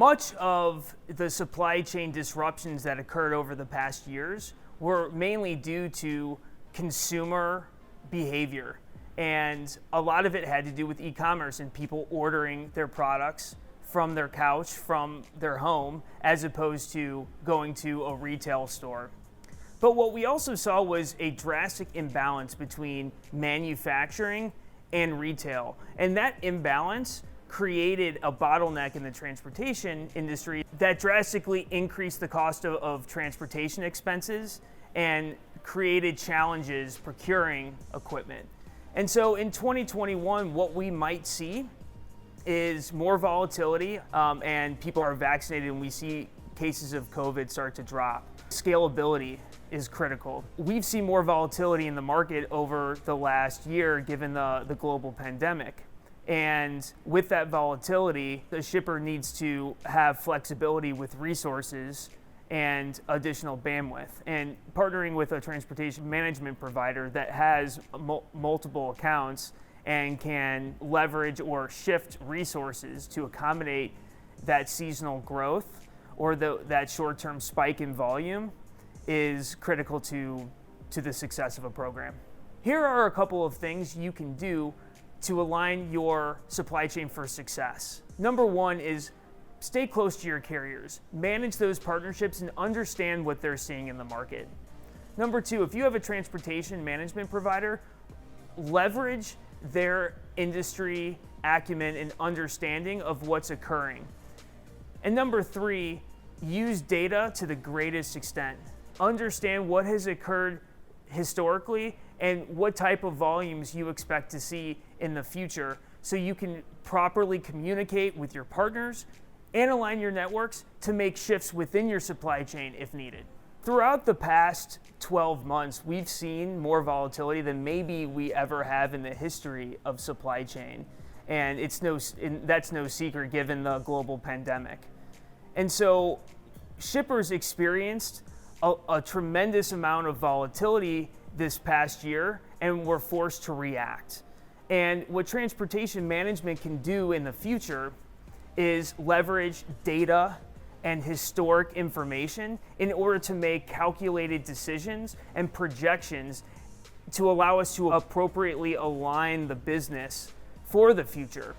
Much of the supply chain disruptions that occurred over the past years were mainly due to consumer behavior. And a lot of it had to do with e-commerce and people ordering their products from their couch, from their home, as opposed to going to a retail store. But what we also saw was a drastic imbalance between manufacturing and retail. And that imbalance created a bottleneck in the transportation industry that drastically increased the cost of transportation expenses and created challenges procuring equipment. And so in 2021, what we might see is more volatility, and people are vaccinated and we see cases of COVID start to drop. Scalability is critical. We've seen more volatility in the market over the last year given the global pandemic. And with that volatility, the shipper needs to have flexibility with resources and additional bandwidth. And partnering with a transportation management provider that has multiple accounts and can leverage or shift resources to accommodate that seasonal growth or that short-term spike in volume is critical to the success of a program. Here are a couple of things you can do to align your supply chain for success. Number one is stay close to your carriers. Manage those partnerships and understand what they're seeing in the market. Number two, if you have a transportation management provider, leverage their industry acumen and understanding of what's occurring. And number three, use data to the greatest extent. Understand what has occurred historically and what type of volumes you expect to see in the future so you can properly communicate with your partners and align your networks to make shifts within your supply chain if needed. Throughout the past 12 months, we've seen more volatility than maybe we ever have in the history of supply chain. And that's no secret given the global pandemic. And so shippers experienced a tremendous amount of volatility this past year and were forced to react. And what transportation management can do in the future is leverage data and historic information in order to make calculated decisions and projections to allow us to appropriately align the business for the future.